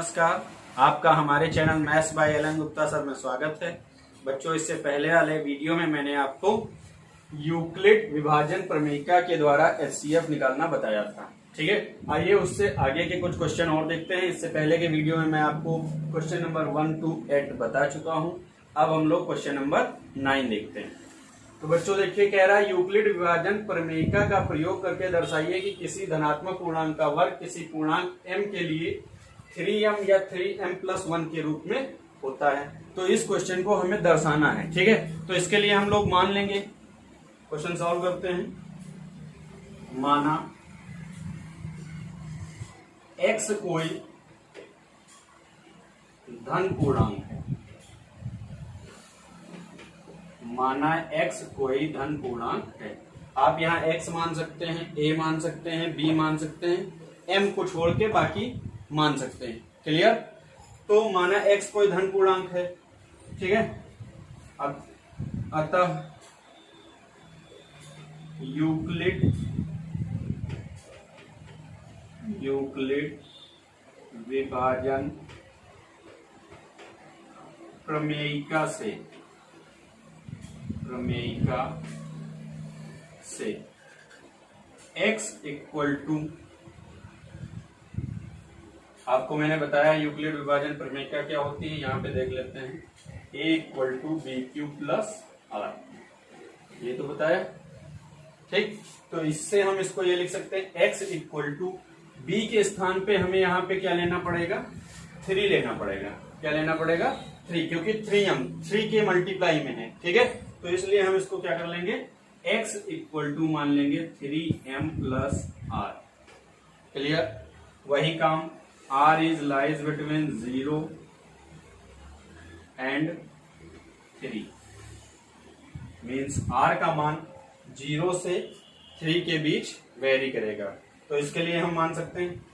नमस्कार, आपका हमारे channel maths by Allen Gupta sir में स्वागत है। बच्चों, इससे पहले वाले वीडियो में मैंने आपको यूक्लिड विभाजन प्रमेयिका के द्वारा एचसीएफ निकालना बताया था। ठीक है, आइए उससे आगे के कुछ क्वेश्चन और देखते हैं। इससे पहले के वीडियो में मैं आपको क्वेश्चन नंबर 1 to 8 बता चुका हूं। अब हम लोग क्वेश्चन नंबर 9 देखते हैं। तो बच्चों देखिए, कह रहा है यूक्लिड विभाजन प्रमेयिका का प्रयोग करके दर्शाइए कि किसी धनात्मक पूर्णांक का वर्ग किसी पूर्णांक m के लिए 3m या 3m+1 के रूप में होता है। तो इस क्वेश्चन को हमें दर्शाना है। ठीक है, तो इसके लिए हम लोग मान लेंगे, क्वेश्चन सॉल्व करते हैं। माना x कोई धन पूर्णांक है, माना x कोई धन पूर्णांक है। आप यहाँ x मान सकते हैं, a मान सकते हैं, b मान सकते हैं, m को छोड़ के बाकी मान सकते हैं। क्लियर? तो माना x कोई धन पूर्णांक है। ठीक है, अब अतः यूक्लिड विभाजन प्रमेयिका से x इक्वल टू, आपको मैंने बताया यूक्लिड विभाजन प्रमेयिका क्या होती है, यहाँ पे देख लेते हैं। a इक्वल टू bq+r, ये तो बताया। ठीक, तो इससे हम इसको ये लिख सकते हैं x इक्वल टू b के स्थान पे हमें यहाँ पे क्या लेना पड़ेगा, 3 लेना पड़ेगा। क्या लेना पड़ेगा? 3, क्योंकि 3 के मल्टीप्लाई में है। ठीक है, तो इसलिए हम इसको क्या कर लेंगे, x इक्वल टू मान लेंगे 3m+r। क्लियर? वही काम, r is lies between 0 and 3, means r का मान 0 से 3 के बीच वेरी करेगा। तो इसके लिए हम मान सकते हैं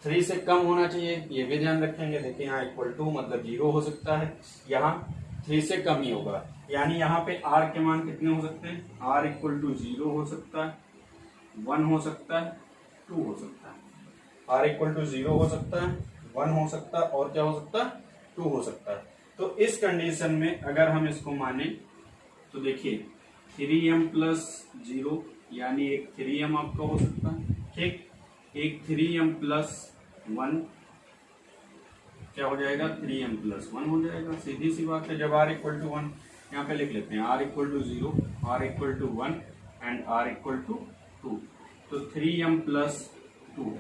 3 से कम होना चाहिए, ये भी ध्यान रखेंगे। देखिए यहाँ इक्वल टू मतलब 0 हो सकता है, यहाँ 3 से कम ही होगा। यानी यहाँ पे r के मान कितने हो सकते हैं, r इक्वल टू 0 हो सकता है, 1 हो सकता है, 2 हो सकता है। r इक्वल टू 0 हो सकता है, 1 हो सकता है, और क्या हो सकता है, 2 हो सकता है। तो इस कंडीशन में अगर हम इसको माने तो देखिए 3m+0 यानी एक 3m आपका हो सकता है। ठीक, एक 3m+1 क्या हो जाएगा, 3m+1 हो जाएगा। सीधी सी बात है। जब r इक्वल टू 1 यहाँ पे लिख लेते हैं, r equal to 0, r equal to 1 and r equal to 2, तो 3m+2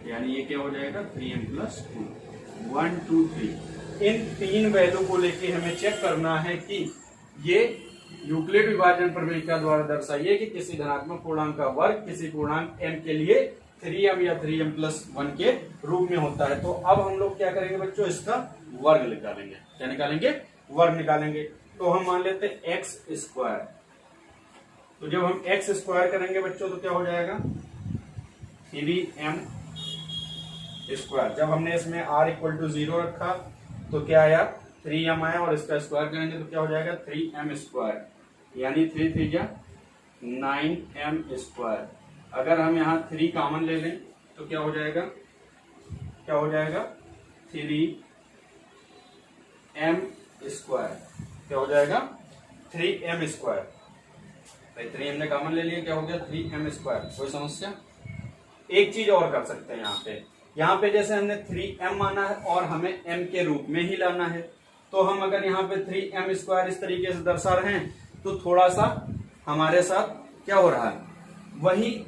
यानी ये क्या हो जाएगा, 3m+2। 1 2 3 इन 3 वैल्यू को लेके हमें चेक करना है कि ये यूक्लिड विभाजन प्रमेयिका द्वारा दर्शाइए कि किसी धनात्मक पूर्णांक का वर्ग किसी पूर्णांक m के लिए 3m या 3m+1 के रूप में होता है। तो अब हम लोग क्या करेंगे बच्चों, इसका वर्ग निकालेंगे। क्या निकालेंगे? वर्ग निकालेंगे। तो हम मान लेते हैं x²। तो जब हम x² करेंगे बच्चों तो क्या हो जाएगा, 3m²। जब हमने इसमें r इक्वल टू 0 रखा तो क्या आया, 3m आया, और इसका स्क्वायर करेंगे तो क्या हो जाएगा, 3m², यानी 3 3 जा 9m²। अगर हम यहाँ 3 कॉमन ले लें तो क्या हो जाएगा, 3m²। क्या हो जाएगा, 3m²। भाई 3 हमने कॉमन ले लिया, क्या हो गया, 3m²। कोई समस्या? एक चीज और कर सकते हैं यहाँ पे जैसे हमने 3m माना है और हमें m के रूप में ही लाना है, तो हम अगर यहाँ पे 3m² इस तरीके से दर्शा रहे हैं तो थोड़ा सा हमारे साथ क्या हो रहा है, वही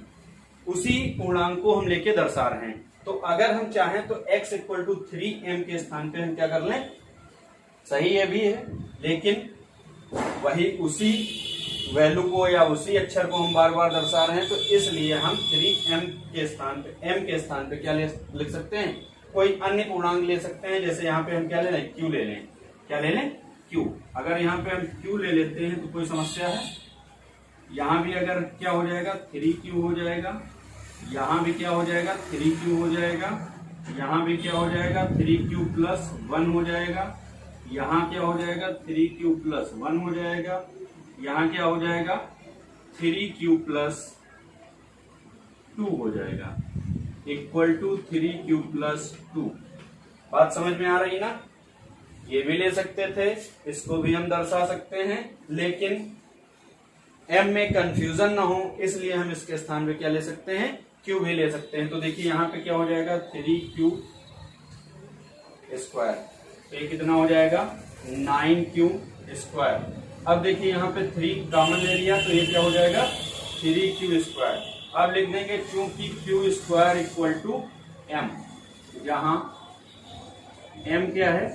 उसी पूर्णांक को हम लेके दर्शा रहे हैं। तो अगर हम चाहें तो x इक्वल टू 3m के स्थान पे हम क्या कर लें, सही ये भी है, लेकिन वही उसी वैल्यू को या उसी अक्षर को हम बार बार दर्शा रहे हैं, तो इसलिए हम 3m के स्थान पे, m के स्थान पे क्या लिख सकते हैं, कोई अन्य पूर्णांक ले सकते हैं। जैसे यहाँ पे हम क्या ले लें, q ले लें। क्या ले लें, q। अगर यहाँ पे हम q ले लेते हैं तो कोई समस्या है? यहाँ भी अगर क्या हो जाएगा, 3q हो जाएगा, यहाँ भी क्या हो जाएगा, 3q हो जाएगा, यहाँ भी क्या हो जाएगा, 3q+1 हो जाएगा, यहाँ क्या हो जाएगा, 3q+1 हो जाएगा, यहाँ क्या हो जाएगा, 3q+2 हो जाएगा, इक्वल टू 3q+2। बात समझ में आ रही ना? ये भी ले सकते थे, इसको भी हम दर्शा सकते हैं, लेकिन m में कंफ्यूजन ना हो इसलिए हम इसके स्थान पे क्या ले सकते हैं, q भी ले सकते हैं। तो देखिए यहाँ पे क्या हो जाएगा 3q स्क्वायर, ये कितना हो जाएगा 9q स्क्वायर। अब देखिए यहाँ पे 3 कॉमन ले लिया तो ये क्या हो जाएगा 3q स्क्वायर। अब लिख देंगे क्योंकि q square equal to m, जहां m क्या है,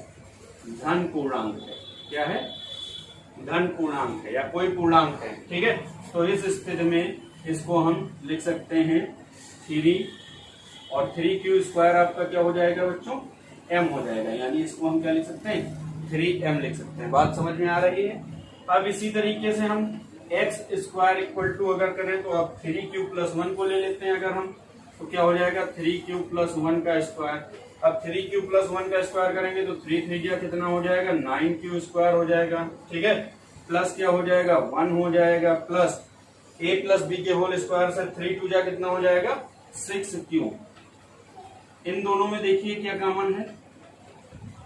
धन पूर्णांक है। क्या है, धन पूर्णांक है या कोई पूर्णांक है। ठीक है, तो इस स्थिति में इसको हम लिख सकते हैं 3 और 3q स्क्वायर आपका क्या हो जाएगा बच्चों, m हो जाएगा, यानी इसको हम क्या लिख सकते हैं 3m लिख सकते हैं। बात समझ में आ रही है? अब इसी तरीके से हम x स्क्वायर इक्वल टू अगर करें तो अब 3q प्लस 1 को ले लेते हैं अगर हम, तो क्या हो जाएगा 3q प्लस 1 का स्क्वायर। अब 3q प्लस 1 का स्क्वायर करेंगे तो 3 3 कितना हो जाएगा 9q स्क्वायर हो जाएगा। ठीक है, प्लस क्या हो जाएगा 1 हो जाएगा, प्लस a प्लस b के होल स्क्वायर से 3 2 कितना हो जाएगा 6q। इन दोनों में देखिए क्या कॉमन है,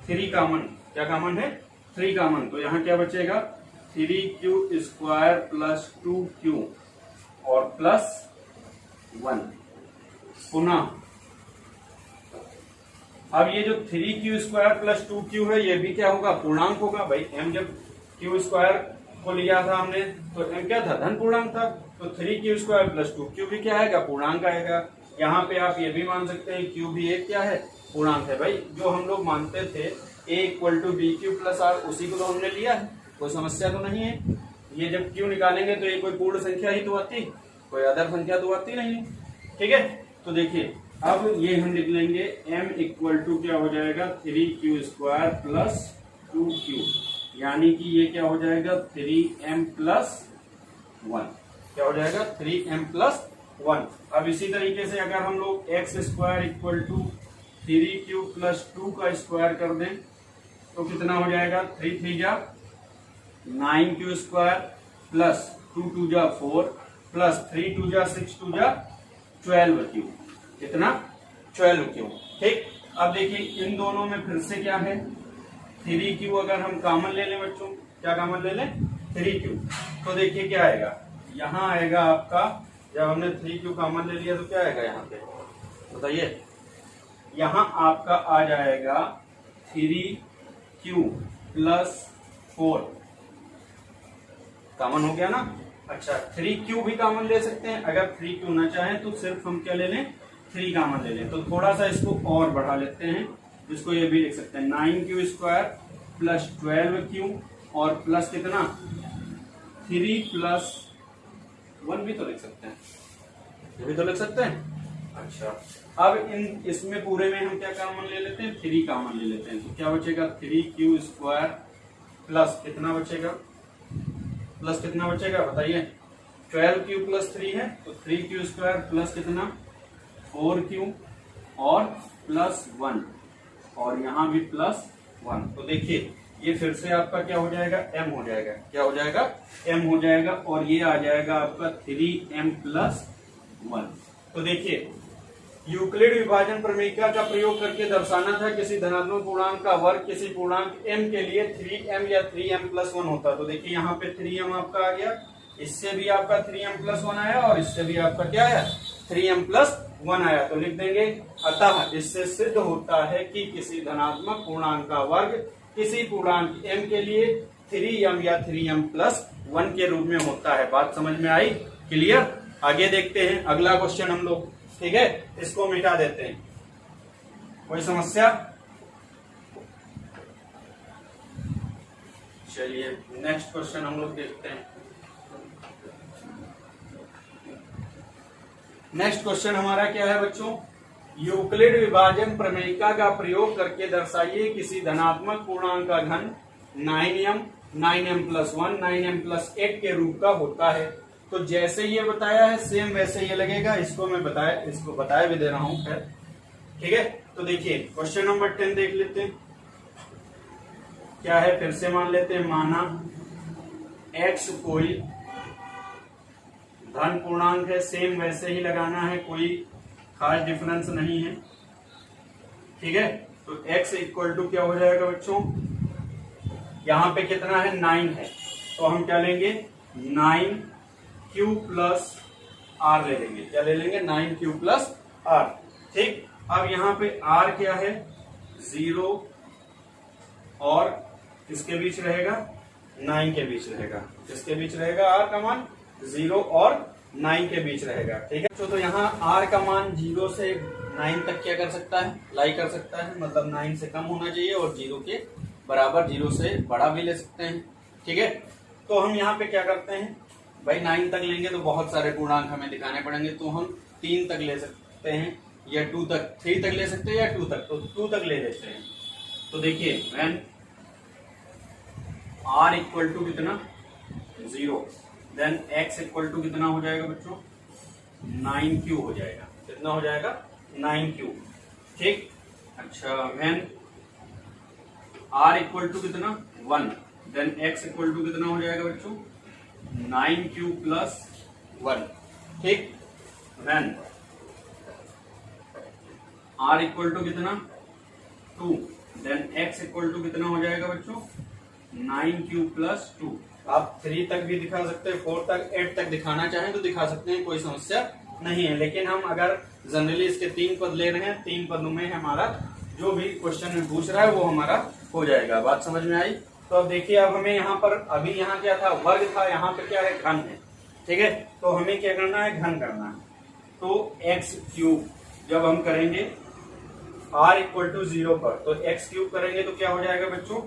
3 कॉमन। क्या कॉमन है, 3 कॉमन। तो यहाँ क्या बचेगा 3q स्क्वायर प्लस 2q और प्लस 1। पुनः अब ये जो 3q स्क्वायर प्लस 2q है ये भी क्या होगा, पूर्णांक होगा भाई। m जब q स्क्वायर को लिया था हमने तो m क्या था, धन पूर्णांक था, तो 3q स्क्वायर प्लस 2q भी क्या आएगा, पूर्णांक आएगा। यहाँ पे आप ये भी मान सकते हैं q भी एक क्या है, पूर्णांक है भाई। जो हम लोग मानते थे a equal to B Q plus R, उसी को तो हमने लिया है, कोई समस्या तो नहीं है। ये जब q निकालेंगे तो ये कोई पूर्ण संख्या ही तो आती, कोई अदर संख्या तो आती नहीं। ठीक है, तो देखिए अब ये हम लिख लेंगे m इक्वल टू क्या हो जाएगा 3q स्क्वायर प्लस 2q, यानी कि ये क्या हो जाएगा 3m प्लस 1। क्या हो जाएगा 3m प्लस 1। अब इसी तरीके से अगर हम लोग x square equal to 3q plus 2 का स्क्वायर कर दें तो कितना हो जाएगा 3 3 9q square plus 2 2 4 plus 3 2 6 2 12q, कितना 12q। ठीक, अब देखिए इन दोनों में फिर से क्या है 3q, अगर हम कॉमन ले लें बच्चों, क्या कॉमन ले लें 3q, तो देखिए क्या आएगा, यहाँ आएगा आपका, जब हमने 3q कॉमन ले लिया तो क्या आएगा यहाँ पे बताइए, यहाँ आपका आ जाएगा 3q प्लस 4, कॉमन हो गया ना। अच्छा 3q भी कॉमन ले सकते हैं, अगर 3q ना चाहें तो सिर्फ हम क्या ले लें 3 कॉमन ले लें। तो थोड़ा सा इसको और बढ़ा लेते हैं, इसको ये भी लिख सकते हैं 9q स्क्वायर प्लस 12q और प्लस कितना 3 प्लस 1 भी तो लिख सकते हैं, ये भी तो लिख सकते हैं। अच्छा अब इसमें पूरे में हम क्या कॉमन ले लेते हैं 3 कॉमन ले लेते हैं, तो क्या बचेगा 3q स्क्वायर प्लस कितना बचेगा, प्लस कितना बचेगा बताइए 12q प्लस 3 है तो 3q स्क्वायर प्लस कितना 4q और प्लस 1 और यहाँ भी प्लस 1। तो देखिए ये फिर से आपका क्या हो जाएगा m हो जाएगा, क्या हो जाएगा m हो जाएगा, और ये आ जाएगा आपका 3m प्लस 1। तो देखिए यूक्लिड विभाजन प्रमेयिका का प्रयोग करके दर्शाना था किसी धनात्मक पूर्णांक का वर्ग किसी पूर्णांक m के लिए 3m या 3m प्लस 1 होता। तो देखिए यहाँ पे 3m आपका आ गया, इससे भी आपका 3m प्लस 1 आया और इससे भी आपका क्या आया 3m प्लस 1 आया। तो लिख देंगे अतः इससे सिद्ध होता है कि किसी धनात्मक पूर्णांक का वर्ग किसी पूर्णांक m के लिए 3m या 3m प्लस 1 के रूप में होता है। बात समझ में आई, क्लियर? आगे देखते हैं अगला क्वेश्चन हम लोग। ठीक है, इसको मिटा देते हैं, कोई समस्या? चलिए नेक्स्ट क्वेश्चन हम लोग देखते हैं। नेक्स्ट क्वेश्चन हमारा क्या है बच्चों, यूक्लिड विभाजन प्रमेयिका का प्रयोग करके दर्शाइए किसी धनात्मक पूर्णांक का घन 9m 9m plus 1 9m plus 8 के रूप का होता है। तो जैसे ये बताया है सेम वैसे ये लगेगा, इसको मैं बताया भी दे रहा हूं खैर। ठीक है, तो देखिए क्वेश्चन नंबर 10 देख लेते हैं क्या है, फिर से मान लेते हैं, माना x कोई धन पूर्णांक है, सेम वैसे ही लगाना है, कोई खास डिफरेंस नहीं है। ठीक है, तो x इक्वल टू क्या हो जाएगा बच्चों, यहाँ पे कितना है 9 है, तो हम क्या लेंगे 9q प्लस r ले लेंगे। क्या ले लेंगे 9q प्लस r। ठीक, अब यहाँ पे r क्या है 0 और किसके बीच रहेगा 9 के बीच रहेगा। किसके बीच रहेगा r का मान 0 और 9 के बीच रहेगा। ठीक है, तो यहाँ r का मान 0 से 9 तक क्या कर सकता है, लाई कर सकता है, मतलब 9 से कम होना चाहिए और 0 के बराबर, 0 से बड़ा भी ले सकते हैं। ठीक है, तो हम यहाँ पे क्या करते हैं भाई 9 तक लेंगे तो बहुत सारे पूर्णांक हमें दिखाने पड़ेंगे, तो हम 3 तक ले सकते हैं या 2 तक, 3 तक ले सकते हैं या 2 तक, तो 2 तक ले लेते हैं। तो देखिए व्हेन r इक्वल टू कितना 0, देन x इक्वल टू कितना हो जाएगा बच्चों 9q हो जाएगा। कितना हो जाएगा 9q। ठीक, अच्छा व्हेन r इक्वल टू कितना 1, देन x इक्वल टू कितना हो जाएगा बच्चों 9q प्लस 1। ठीक, व्हेन r इक्वल टू कितना 2, देन x इक्वल टू कितना हो जाएगा बच्चों 9q प्लस 2। आप 3 तक भी दिखा सकते हैं, 4 तक, 8 तक दिखाना चाहें तो दिखा सकते हैं, कोई समस्या नहीं है। लेकिन हम अगर जनरली इसके 3 पद ले रहे हैं, 3 पदों में हमारा जो भी क्वेश्चन में पूछ रहा है वो हमारा हो जाएगा। बात समझ में आई? तो अब देखिए, अब हमें यहाँ पर, अभी यहाँ क्या था वर्ग था, यहाँ पे क्या है घन है। ठीक है, तो हमें क्या करना है घन करना है। तो एक्स क्यूब जब हम करेंगे r इक्वल टू 0 पर, तो एक्स क्यूब करेंगे तो क्या हो जाएगा बच्चों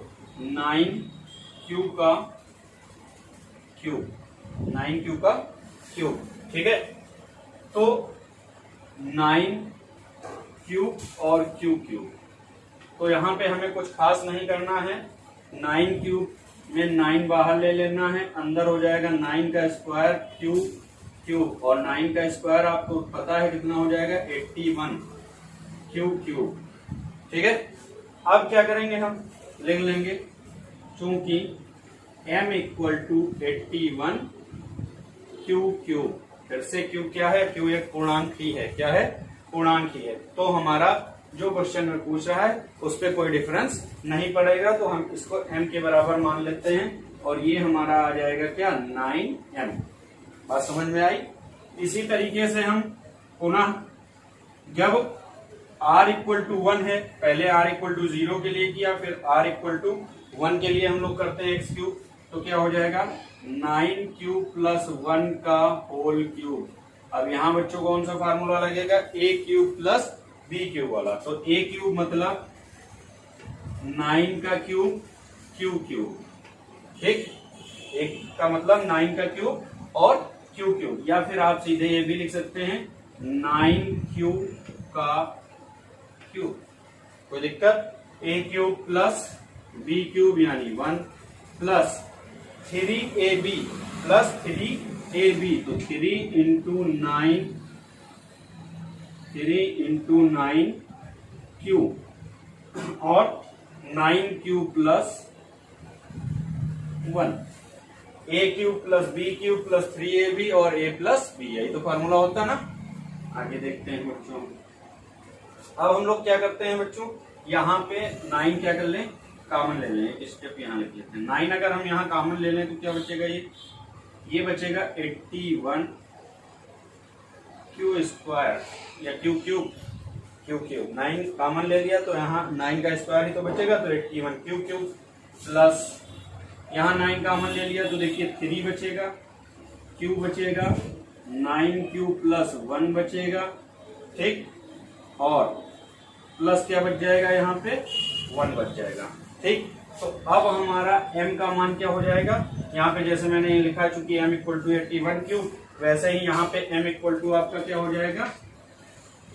9q का क्यूब, 9q का क्यूब। ठीक है, तो 9q और q क्यूब, तो यहाँ पे हमें कुछ खास नहीं करना है। 9q में 9 बाहर ले लेना है, अंदर हो जाएगा 9 का स्क्वायर क्यूब क्यूब, और 9 का स्क्वायर आपको पता है कितना हो जाएगा 81 क्यूब क्यूब। ठीक है, अब क्या करेंगे हम लिख लेंगे, चूंकि m equal to 81 cube cube, फिर से क्यूब क्या है, क्यूब एक पूर्णांक ही है। क्या है, पूर्णांक ही है। तो हमारा जो क्वेश्चन में पूछ रहा है उस पर कोई डिफरेंस नहीं पड़ेगा, तो हम इसको m के बराबर मान लेते हैं और ये हमारा आ जाएगा क्या 9m। बात समझ में आई? इसी तरीके से हम पुनः जब r इक्वल टू 1 है, पहले r इक्वल टू 0 के लिए किया, फिर r इक्वल टू 1 के लिए हम लोग करते हैं x क्यूब, तो क्या हो जाएगा 9q प्लस 1 का होल क्यूब। अब यहाँ बच्चों कौन सा फार्मूला लगेगा, a cube plus b cube वाला। तो a क्यूब मतलब 9 का क्यूब q क्यूब। ठीक, एक का मतलब 9 का क्यूब और q क्यूब, या फिर आप सीधे ये भी लिख सकते हैं 9q का क्यूब। कोई दिक्कत, a cube plus b cube यानी 1 प्लस 3ab प्लस 3ab, तो 3 इंटू 9 क्यूब और 9 cube plus 1, a cube plus b cube plus 3ab और a प्लस b, यही तो फार्मूला होता है ना। आगे देखते हैं बच्चों, अब हम लोग क्या करते हैं बच्चों, यहाँ पे 9 क्या कर लें कॉमन ले लें, एक स्टेप यहाँ लिख लेते हैं। 9 अगर हम यहाँ कॉमन ले लें तो क्या बचेगा, ये बचेगा 81 क्यू स्क्वायर या Q cube, Q cube 9 common ले लिया तो यहाँ 9 का स्क्वायर ही तो बचेगा, तो 81 क्यू क्यूब प्लस यहाँ 9 कॉमन ले लिया तो देखिए 3 बचेगा, क्यू बचेगा 9 क्यू प्लस 1 बचेगा। ठीक, और प्लस क्या बच जाएगा, यहाँ पे 1 बच जाएगा। ठीक, तो अब हमारा m का मान क्या हो जाएगा, यहाँ पे जैसे मैंने ये लिखा, चूंकि m इक्वल टू 81 क्यूब, वैसे ही यहाँ पे m इक्वल टू आपका क्या हो जाएगा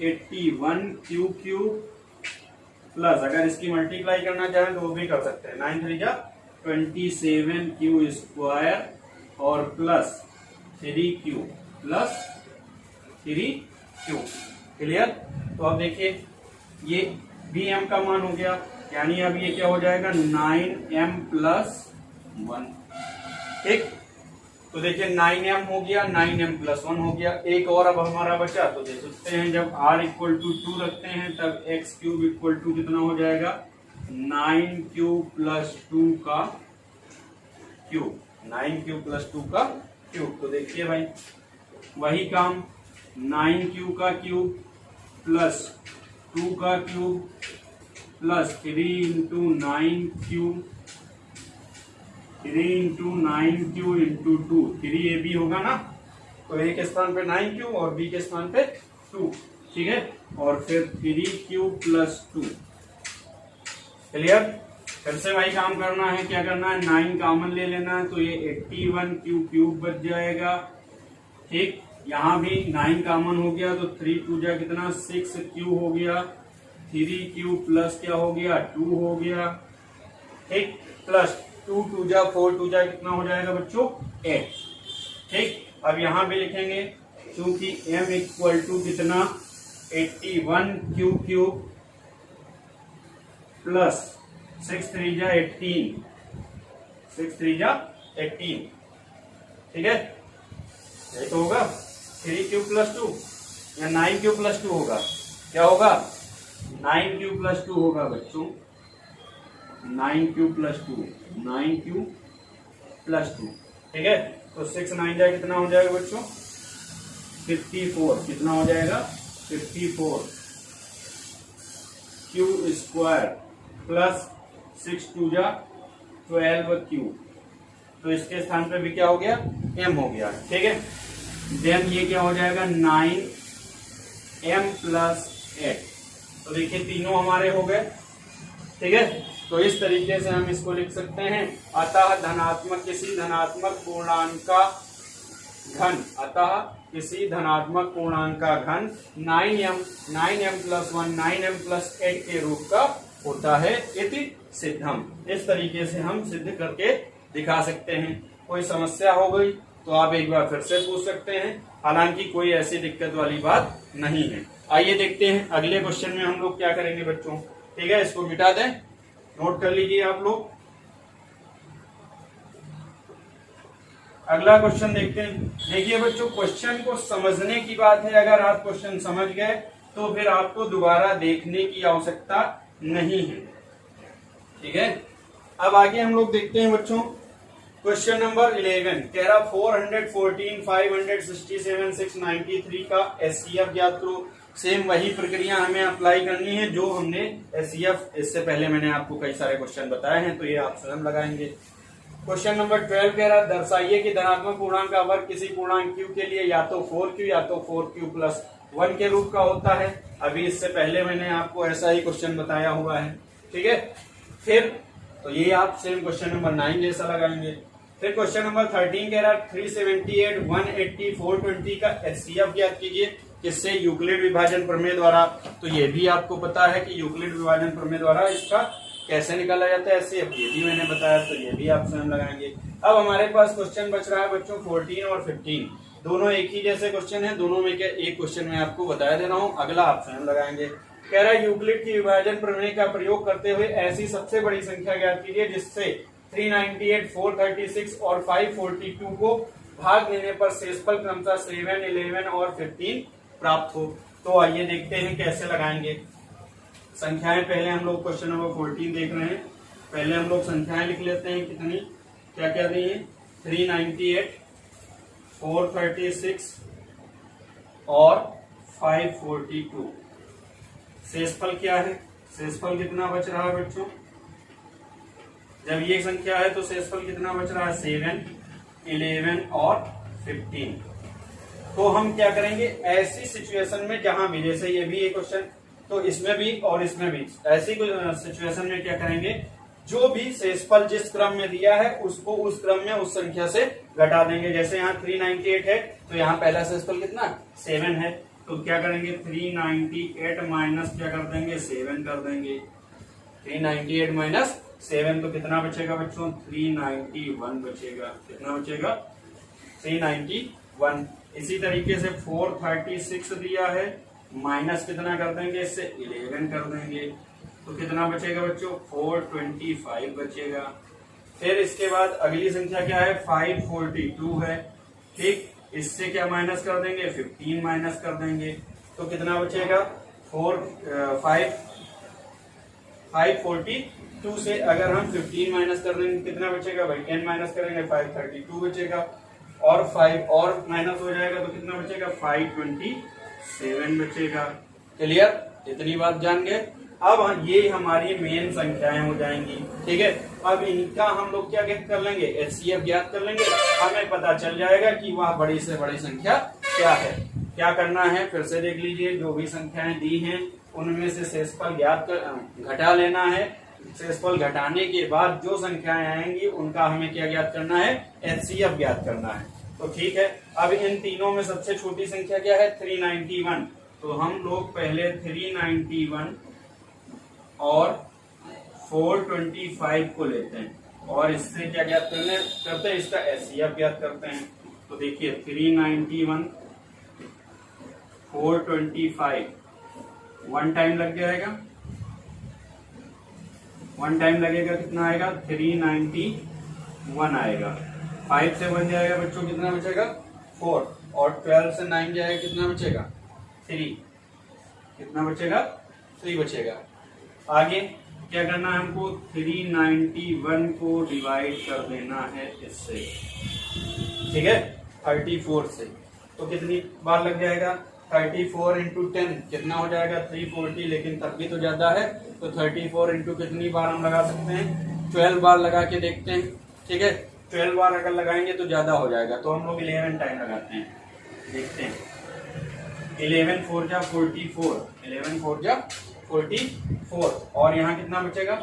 81 क्यू क्यूब प्लस, अगर इसकी मल्टीप्लाई करना चाहें तो वो भी कर सकते हैं, 9 3 जा 27 क्यू स्क्वायर और plus 3 Q plus 3 Q. Clear? तो अब देखिए ये भी m का मान हो गया, यानी अब ये क्या हो जाएगा 9m प्लस 1। ठीक, तो देखिए 9m हो गया, 9m+1 हो गया। एक और अब हमारा बचा, तो देख सकते हैं जब r इक्वल टू 2 रखते हैं तब x³ इक्वल टू कितना हो जाएगा, 9³ + 2 का क्यूब, 9³ + 2 का क्यूब। तो देखिए भाई वही काम, 9³ का क्यूब प्लस 2 का क्यूब प्लस 3 × 9³ 3 × 9³ × 2, 3ab होगा ना, तो a के स्थान पे 9³ और b के स्थान पे 2, ठीक है। और फिर 3³ + 2, क्लियर। फिर से वही काम करना है, क्या करना है, 9 कॉमन ले लेना है, तो ये 81³ बच जाएगा, ठीक। यहाँ भी 9 कॉमन हो गया तो 3 × 2 जा कितना, 6³ हो गया, 3³ प्लस क्या हो गया, 2 हो गया, ठीक, प्लस 2 × 2 जा 4 × 2 जा कितना हो जाएगा बच्चों, 8, ठीक। अब यहाँ भी लिखेंगे क्योंकि m इक्वल टू कितना, 81³ प्लस 6 × 3 = 18, 6 × 3 = 18, ठीक है। यही तो होगा, 3³ + 2 या 9³ + 2 होगा, क्या होगा, 9³ + 2 होगा बच्चों, 9³ + 2, 9³ + 2, ठीक है। तो 6 × 9 = कितना हो जाएगा बच्चों, 54, कितना हो जाएगा, 54 Q² प्लस 6 × 2 = 12Q, तो इसके स्थान पे भी क्या हो गया, m हो गया, ठीक है। देन ये क्या हो जाएगा, 9m + 8, तो देखिए तीनों हमारे हो गए, ठीक है। तो इस तरीके से हम इसको लिख सकते हैं, अतः धनात्मक किसी धनात्मक पूर्णांक का घन, अतः किसी धनात्मक पूर्णांक का घन 9m + 1 9m + 8 के रूप का होता है, इति सिद्धम। इस तरीके से हम सिद्ध करके दिखा सकते हैं। कोई समस्या हो गई तो आप एक बार फिर से पूछ सकते हैं, हालांकि कोई ऐसी दिक्कत वाली बात नहीं है। आइए देखते हैं अगले क्वेश्चन में हम लोग क्या करेंगे बच्चों, ठीक है। इसको मिटा दें, नोट कर लीजिए आप लोग। अगला क्वेश्चन देखते हैं। देखिए बच्चों, क्वेश्चन को समझने की बात है, अगर आप क्वेश्चन समझ गए तो फिर आपको दोबारा देखने की आवश्यकता नहीं है, ठीक है। अब आगे हम लोग देखते हैं बच्चों, क्वेश्चन नंबर 11 कह रहा 414 567 693 का एचसीएफ ज्ञात करो। सेम वही प्रक्रिया हमें अप्लाई करनी है जो हमने एचसीएफ इससे पहले मैंने आपको कई सारे क्वेश्चन बताए हैं, तो ये आप स्वयं लगाएंगे। क्वेश्चन नंबर 12 कह रहा दर्शाइए कि धनात्मक पूर्णांक का वर्ग किसी पूर्णांक q के लिए या तो 4q या तो 4q + 1 के रूप का होता है। अभी इससे पहले मैंने आपको ऐसा ही क्वेश्चन बताया हुआ है, ठीक है। फिर तो ये आप सेम क्वेश्चन नंबर 9 जैसा लगाएंगे। फिर क्वेश्चन नंबर 13 कह रहा 378 180 420 का एचसीएफ ज्ञात कीजिए, किससे, यूक्लिड विभाजन प्रमेय द्वारा। तो ये भी आपको पता है कि यूक्लिड विभाजन प्रमेय द्वारा इसका कैसे निकाला जाता है एचसीएफ, ये भी मैंने बताया, तो ये भी आप स्वयं लगाएंगे। अब हमारे पास क्वेश्चन बच रहा है बच्चों 14 और 15, दोनों एक ही जैसे क्वेश्चन है, दोनों में क्या एक क्वेश्चन मैं आपको बताया दे रहा हूँ, अगला आप स्वयं लगाएंगे। कह रहा है यूक्लिड की विभाजन प्रमेय का प्रयोग करते हुए ऐसी सबसे बड़ी संख्या ज्ञात कीजिए जिससे 398 436 और 542 को भाग लेने पर शेषफल क्रमशः 7 11 और 15 प्राप्त हो। तो आइए देखते हैं कैसे लगाएंगे संख्याएं। पहले हम लोग क्वेश्चन नंबर 14 देख रहे हैं, पहले हम लोग संख्याएं लिख लेते हैं, कितनी क्या क्या दी है, 398 436 और 542। शेषफल क्या है, शेषफल कितना बच रहा है बच्चों, जब ये संख्या है तो शेषफल कितना बच रहा है, 7 11 और 15। तो हम क्या करेंगे, ऐसी सिचुएशन में जहां भी, जैसे ये भी एक क्वेश्चन, तो इसमें भी और इसमें भी ऐसी सिचुएशन में क्या करेंगे, जो भी शेषफल जिस क्रम में दिया है उसको उस क्रम में उस संख्या से घटा देंगे। जैसे यहाँ 398 है तो यहाँ पहला शेषफल कितना 7 है, तो क्या करेंगे 398 माइनस क्या कर देंगे 7 कर देंगे। 398 माइनस 7 तो कितना बचेगा बच्चों, 391 बचेगा। कितना बचेगा 391। इसी तरीके से 436 दिया है, माइनस कितना कर देंगे इससे 11 कर देंगे, तो कितना बचेगा बच्चों 425 बचेगा। फिर इसके बाद अगली संख्या क्या है 542 है। ठीक, इससे क्या माइनस कर देंगे 15 माइनस कर देंगे तो कितना बचेगा 542 से अगर हम 15 माइनस कर देंगे कितना बचेगा भाई 10 माइनस करेंगे 532 बचेगा और 5 और माइनस हो जाएगा तो कितना बचेगा 527 बचेगा। क्लियर, इतनी बात जान गए। अब ये हमारी मेन संख्याएं हो जाएंगी। ठीक है, अब इनका हम लोग क्या कर लेंगे एचसीएफ ज्ञात कर लेंगे, हमें पता चल जाएगा कि वह बड़ी से बड़ी संख्या क्या है। क्या करना है फिर से देख लीजिए, जो भी संख्याएं दी हैं उनमें से शेषफल ज्ञात कर घटा लेना है। शेषफल घटाने के बाद जो संख्याएं आएंगी उनका हमें क्या ज्ञात करना है एचसीएफ ज्ञात करना है। तो ठीक है, अब इन तीनों में सबसे छोटी संख्या क्या है 391, तो हम लोग पहले 391 और 425 को लेते हैं और इससे क्या ज्ञात करते हैं इसका एचसीएफ ज्ञात करते हैं। तो देखिए 391 425 वन टाइम लग जाएगा, वन टाइम लगेगा कितना आएगा 391 आएगा। 5 से 1 जाएगा बच्चों कितना बचेगा 4 और 12 से 9 जाएगा कितना बचेगा 3, कितना बचेगा 3 बचेगा। आगे क्या करना है हमको 391 को डिवाइड कर देना है इससे, ठीक है 34 से, तो कितनी बार लग जाएगा 34 इंटू 10 कितना हो जाएगा 340, लेकिन तब भी तो ज्यादा है तो 34 इंटू कितनी बार हम लगा सकते हैं 12 बार लगा के देखते हैं। ठीक है, 12 बार अगर लगाएंगे तो ज्यादा हो जाएगा तो हम लोग 11 टाइम लगाते हैं, देखते हैं 11 4 जा 44, 11 4 जा 44 और यहाँ कितना बचेगा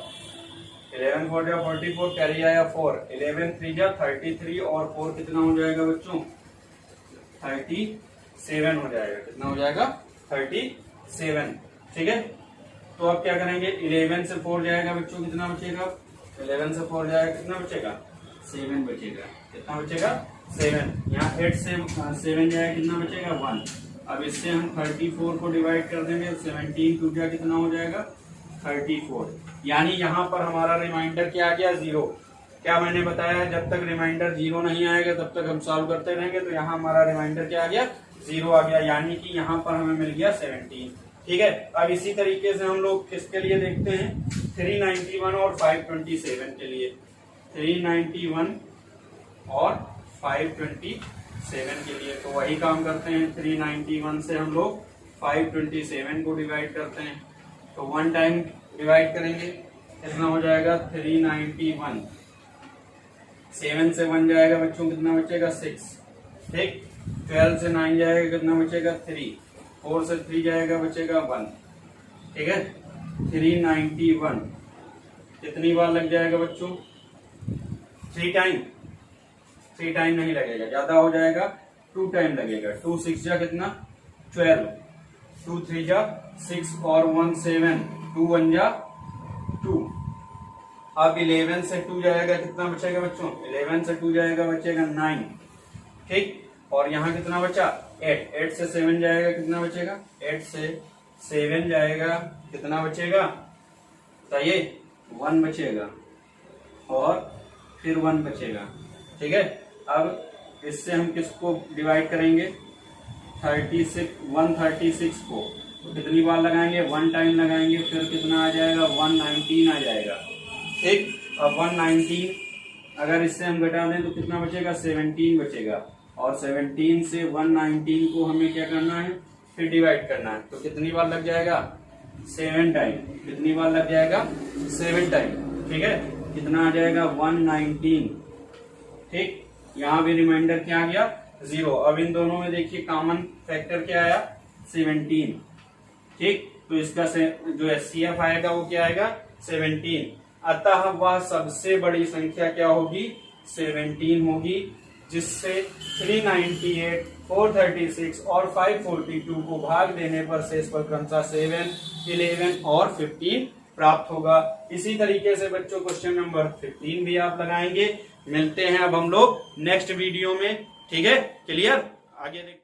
11 4 जा 44 कैरी आया 4, 11 3 जा 33 और 4 कितना हो जाएगा बच्चों 37 हो जाएगा, कितना हो जाएगा 37। ठीक है, तो अब क्या करेंगे 11 से 4 जाएगा बच्चों कितना बचेगा 11 से 4 जाएगा कितना बचेगा 7 बचेगा, कितना बचेगा 7। यहाँ 8 से 7 जाएगा कितना बचेगा 1। अब इससे हम 34 को डिवाइड कर देंगे 17 टू जा कितना हो जाएगा 34, यानी यहाँ पर हमारा रिमाइंडर क्या आ गया 0। क्या मैंने बताया जब तक रिमाइंडर 0 नहीं आएगा तब तक हम सॉल्व करते रहेंगे, तो यहाँ हमारा रिमाइंडर क्या आ गया 0 आ गया, यानी कि यहाँ पर हमें मिल गया 17। ठीक है, अब इसी तरीके से हम लोग किसके लिए देखते हैं 391 और 527 के लिए, 391 और 527 के लिए तो वही काम करते हैं। 391 से हम लोग 527 को डिवाइड करते हैं, तो 1 टाइम डिवाइड करेंगे कितना हो जाएगा 391, 7 से 1 जाएगा बच्चों कितना बचेगा 6। ठीक, 12 से 9 जाएगा कितना बचेगा 3, 4 से 3 जाएगा बचेगा 1। ठीक है, 391 कितनी बार लग जाएगा बच्चों 3 टाइम, 3 टाइम नहीं लगेगा, ज्यादा हो जाएगा 2 टाइम लगेगा। 2 6 जा कितना 12, 2 3 जा 6 और 1 7, 2 1 जा 2। अब 11 से 2 जाएगा कितना बचेगा बच्चों 11 से 2 जाएगा बचेगा 9। ठीक, और यहाँ कितना बचा 8, 8 से 7 जाएगा कितना बचेगा 8 से 7 जाएगा कितना बचेगा बताइए 1 बचेगा और फिर 1 बचेगा। ठीक है, अब इससे हम किसको डिवाइड करेंगे 136 को, तो कितनी बार लगाएंगे 1 टाइम लगाएंगे, फिर कितना आ जाएगा 119 आ जाएगा। ठीक, अब 119 अगर इससे हम घटा दें तो कितना बचेगा 17 बचेगा, और 17 से 119 को हमें क्या करना है फिर डिवाइड करना है, तो कितनी बार लग जाएगा 7 टाइम, कितनी बार लग जाएगा 7 टाइम। ठीक है, कितना आ जाएगा 119। ठीक, यहाँ भी रिमाइंडर क्या आ गया 0। अब इन दोनों में देखिए कॉमन फैक्टर क्या आया 17। ठीक, तो इसका जो एचसीएफ आएगा वो क्या आएगा 17, अतः वह सबसे बड़ी संख्या क्या होगी 17 होगी, जिससे 398, 436 और 542 को भाग देने पर शेषफल क्रमशः 7, 11 और 15 प्राप्त होगा। इसी तरीके से बच्चों क्वेश्चन नंबर 15 भी आप लगाएंगे। मिलते हैं अब हम लोग नेक्स्ट वीडियो में। ठीक है, क्लियर, आगे देखते हैं।